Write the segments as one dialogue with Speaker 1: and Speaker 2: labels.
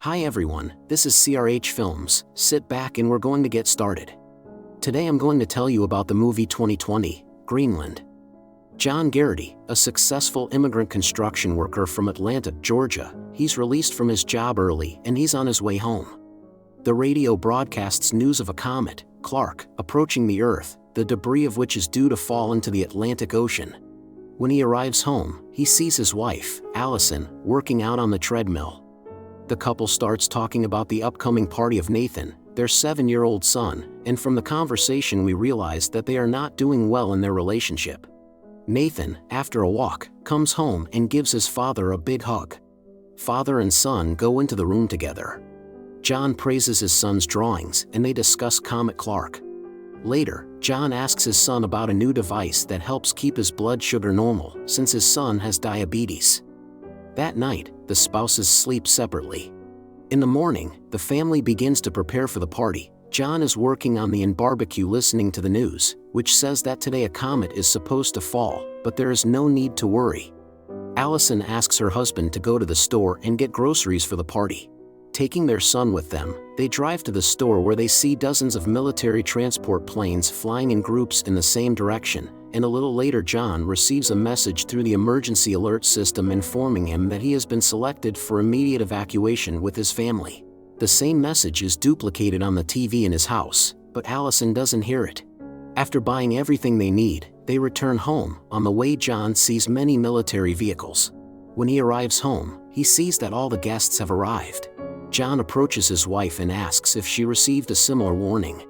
Speaker 1: Hi everyone, this is CRH Films. Sit back and we're going to get started. Today I'm going to tell you about the movie 2020, Greenland. John Garrity, a successful immigrant construction worker from Atlanta, Georgia, he's released from his job early and he's on his way home. The radio broadcasts news of a comet, Clark, approaching the Earth, the debris of which is due to fall into the Atlantic Ocean. When he arrives home, he sees his wife, Allison, working out on the treadmill. The couple starts talking about the upcoming party of Nathan, their 7-year-old son, and from the conversation we realize that they are not doing well in their relationship. Nathan, after a walk, comes home and gives his father a big hug. Father and son go into the room together. John praises his son's drawings and they discuss Comet Clark. Later, John asks his son about a new device that helps keep his blood sugar normal since his son has diabetes. That night, the spouses sleep separately. In the morning, the family begins to prepare for the party. John is working on the barbecue listening to the news, which says that today a comet is supposed to fall, but there is no need to worry. Allison asks her husband to go to the store and get groceries for the party. Taking their son with them, they drive to the store where they see dozens of military transport planes flying in groups in the same direction, and a little later John receives a message through the emergency alert system informing him that he has been selected for immediate evacuation with his family. The same message is duplicated on the TV in his house, but Allison doesn't hear it. After buying everything they need, they return home. On the way, John sees many military vehicles. When he arrives home, he sees that all the guests have arrived. John approaches his wife and asks if she received a similar warning.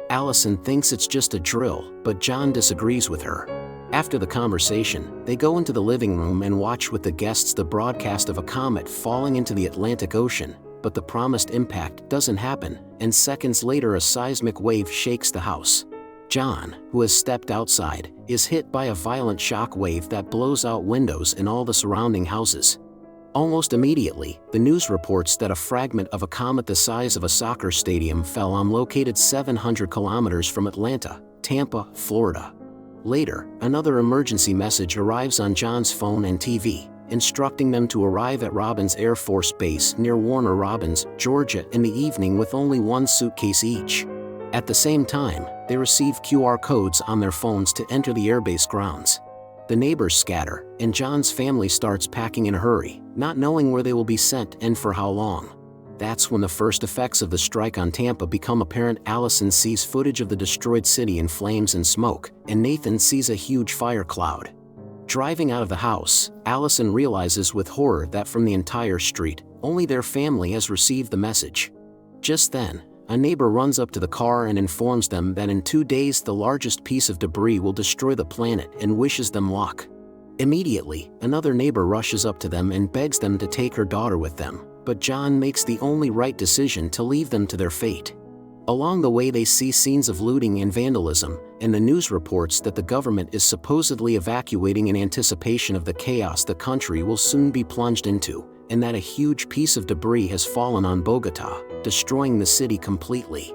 Speaker 1: Allison thinks it's just a drill, but John disagrees with her. After the conversation, they go into the living room and watch with the guests the broadcast of a comet falling into the Atlantic Ocean, but the promised impact doesn't happen, and seconds later a seismic wave shakes the house. John, who has stepped outside, is hit by a violent shock wave that blows out windows in all the surrounding houses. Almost immediately, the news reports that a fragment of a comet the size of a soccer stadium fell on located 700 kilometers from Atlanta, Tampa, Florida. Later, another emergency message arrives on John's phone and TV, instructing them to arrive at Robins Air Force Base near Warner Robins, Georgia in the evening with only one suitcase each. At the same time, they receive QR codes on their phones to enter the airbase grounds. The neighbors scatter, and John's family starts packing in a hurry, not knowing where they will be sent and for how long. That's when the first effects of the strike on Tampa become apparent. Allison sees footage of the destroyed city in flames and smoke, and Nathan sees a huge fire cloud. Driving out of the house, Allison realizes with horror that from the entire street, only their family has received the message. Just then, a neighbor runs up to the car and informs them that in 2 days the largest piece of debris will destroy the planet and wishes them luck. Immediately, another neighbor rushes up to them and begs them to take her daughter with them, but John makes the only right decision to leave them to their fate. Along the way they see scenes of looting and vandalism, and the news reports that the government is supposedly evacuating in anticipation of the chaos the country will soon be plunged into, and that a huge piece of debris has fallen on Bogota, destroying the city completely.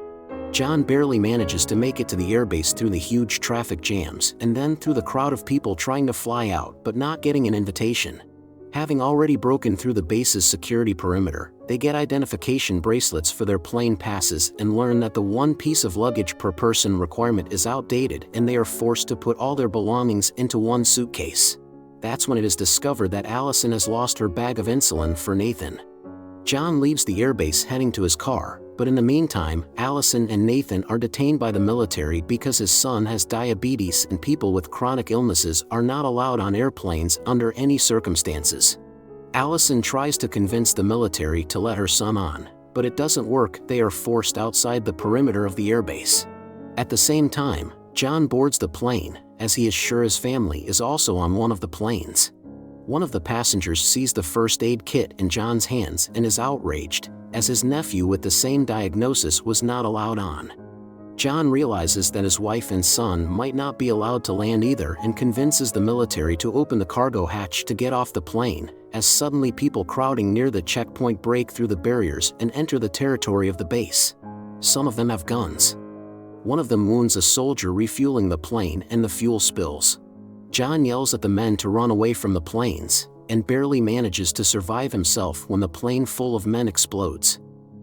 Speaker 1: John barely manages to make it to the airbase through the huge traffic jams and then through the crowd of people trying to fly out but not getting an invitation. Having already broken through the base's security perimeter, they get identification bracelets for their plane passes and learn that the 1 piece of luggage per person requirement is outdated and they are forced to put all their belongings into one suitcase. That's when it is discovered that Allison has lost her bag of insulin for Nathan. John leaves the airbase heading to his car, but in the meantime, Allison and Nathan are detained by the military because his son has diabetes and people with chronic illnesses are not allowed on airplanes under any circumstances. Allison tries to convince the military to let her son on, but it doesn't work. They are forced outside the perimeter of the airbase. At the same time, John boards the plane, as he is sure his family is also on one of the planes. One of the passengers sees the first aid kit in John's hands and is outraged, as his nephew with the same diagnosis was not allowed on. John realizes that his wife and son might not be allowed to land either and convinces the military to open the cargo hatch to get off the plane, as suddenly people crowding near the checkpoint break through the barriers and enter the territory of the base. Some of them have guns. One of them wounds a soldier refueling the plane and the fuel spills. John yells at the men to run away from the planes, and barely manages to survive himself when the plane full of men explodes.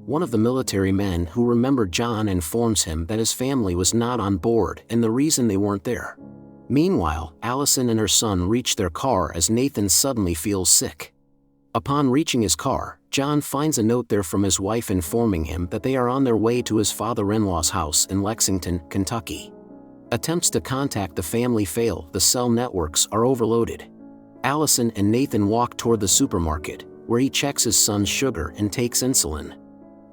Speaker 1: One of the military men who remembered John informs him that his family was not on board and the reason they weren't there. Meanwhile, Allison and her son reach their car as Nathan suddenly feels sick. Upon reaching his car, John finds a note there from his wife informing him that they are on their way to his father-in-law's house in Lexington, Kentucky. Attempts to contact the family fail, the cell networks are overloaded. Allison and Nathan walk toward the supermarket, where he checks his son's sugar and takes insulin.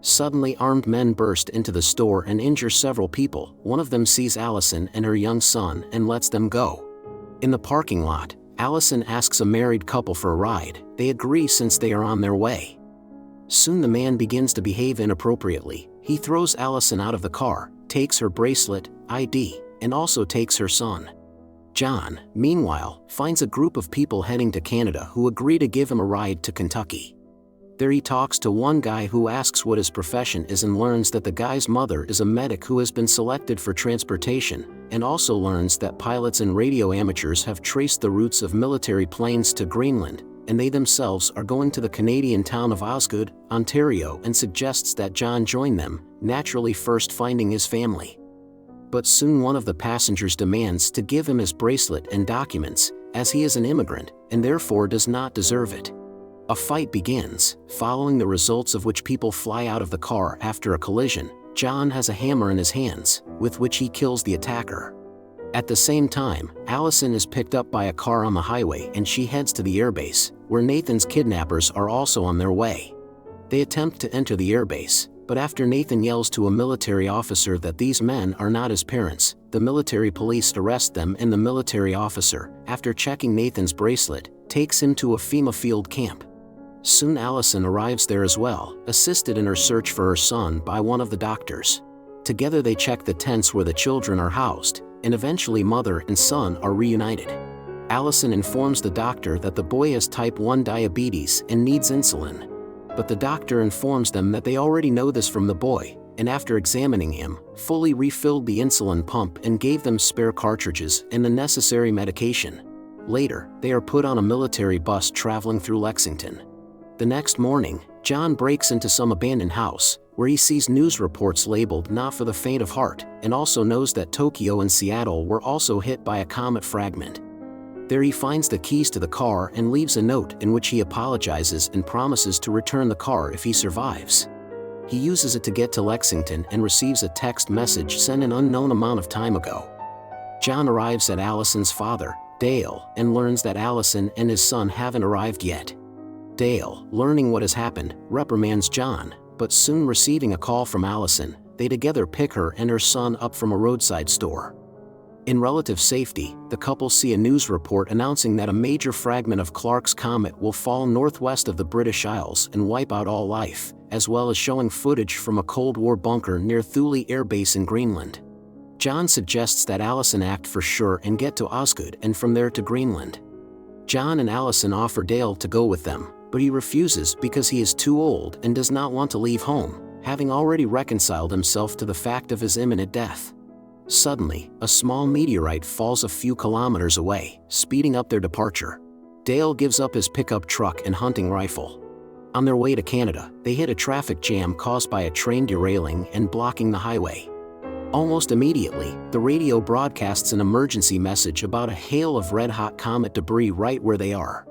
Speaker 1: Suddenly armed men burst into the store and injure several people. One of them sees Allison and her young son and lets them go. In the parking lot, Allison asks a married couple for a ride. They agree since they are on their way. Soon the man begins to behave inappropriately. He throws Allison out of the car, takes her bracelet, ID, and also takes her son. John, meanwhile, finds a group of people heading to Canada who agree to give him a ride to Kentucky. There he talks to one guy who asks what his profession is and learns that the guy's mother is a medic who has been selected for transportation, and also learns that pilots and radio amateurs have traced the routes of military planes to Greenland, and they themselves are going to the Canadian town of Osgood, Ontario, and suggests that John join them, naturally first finding his family. But soon one of the passengers demands to give him his bracelet and documents, as he is an immigrant, and therefore does not deserve it. A fight begins, following the results of which people fly out of the car after a collision. John has a hammer in his hands, with which he kills the attacker. At the same time, Allison is picked up by a car on the highway and she heads to the airbase, where Nathan's kidnappers are also on their way. They attempt to enter the airbase, but after Nathan yells to a military officer that these men are not his parents, the military police arrest them and the military officer, after checking Nathan's bracelet, takes him to a FEMA field camp. Soon Allison arrives there as well, assisted in her search for her son by one of the doctors. Together they check the tents where the children are housed, and eventually mother and son are reunited. Allison informs the doctor that the boy has type 1 diabetes and needs insulin. But the doctor informs them that they already know this from the boy, and after examining him, fully refilled the insulin pump and gave them spare cartridges and the necessary medication. Later, they are put on a military bus traveling through Lexington. The next morning, John breaks into some abandoned house, where he sees news reports labeled "Not for the faint of heart," and also knows that Tokyo and Seattle were also hit by a comet fragment. There he finds the keys to the car and leaves a note in which he apologizes and promises to return the car if he survives. He uses it to get to Lexington and receives a text message sent an unknown amount of time ago. John arrives at Allison's father, Dale, and learns that Allison and his son haven't arrived yet. Dale, learning what has happened, reprimands John, but soon receiving a call from Allison, they together pick her and her son up from a roadside store. In relative safety, the couple see a news report announcing that a major fragment of Clark's comet will fall northwest of the British Isles and wipe out all life, as well as showing footage from a Cold War bunker near Thule Air Base in Greenland. John suggests that Allison act for sure and get to Osgood and from there to Greenland. John and Allison offer Dale to go with them, but he refuses because he is too old and does not want to leave home, having already reconciled himself to the fact of his imminent death. Suddenly, a small meteorite falls a few kilometers away, speeding up their departure. Dale gives up his pickup truck and hunting rifle. On their way to Canada, they hit a traffic jam caused by a train derailing and blocking the highway. Almost immediately, the radio broadcasts an emergency message about a hail of red-hot comet debris right where they are.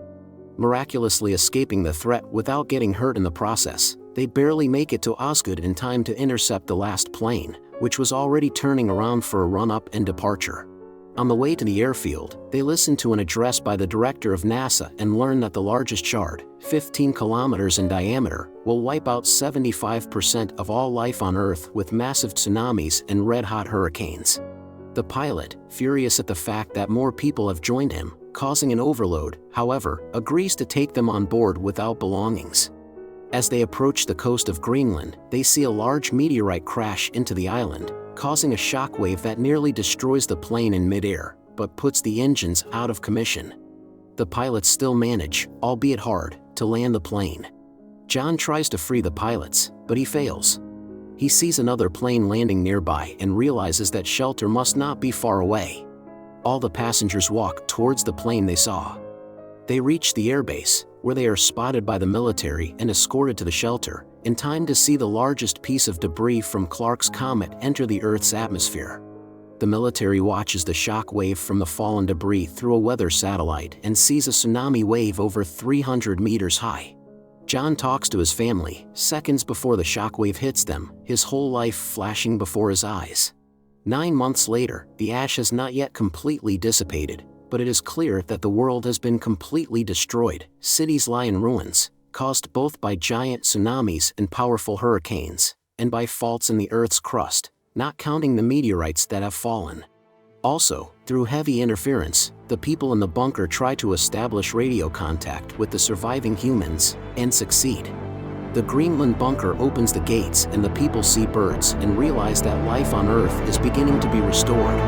Speaker 1: Miraculously escaping the threat without getting hurt in the process, they barely make it to Osgood in time to intercept the last plane, which was already turning around for a run-up and departure. On the way to the airfield, they listen to an address by the director of NASA and learn that the largest shard, 15 kilometers in diameter, will wipe out 75% of all life on Earth with massive tsunamis and red-hot hurricanes. The pilot, furious at the fact that more people have joined him, causing an overload, however, agrees to take them on board without belongings. As they approach the coast of Greenland, they see a large meteorite crash into the island, causing a shockwave that nearly destroys the plane in midair, but puts the engines out of commission. The pilots still manage, albeit hard, to land the plane. John tries to free the pilots, but he fails. He sees another plane landing nearby and realizes that shelter must not be far away. All the passengers walk towards the plane they saw. They reach the airbase, where they are spotted by the military and escorted to the shelter, in time to see the largest piece of debris from Clark's comet enter the Earth's atmosphere. The military watches the shock wave from the fallen debris through a weather satellite and sees a tsunami wave over 300 meters high. John talks to his family, seconds before the shockwave hits them, his whole life flashing before his eyes. 9 months later, the ash has not yet completely dissipated, but it is clear that the world has been completely destroyed. Cities lie in ruins, caused both by giant tsunamis and powerful hurricanes, and by faults in the Earth's crust, not counting the meteorites that have fallen. Also, through heavy interference, the people in the bunker try to establish radio contact with the surviving humans, and succeed. The Greenland bunker opens the gates and the people see birds and realize that life on Earth is beginning to be restored.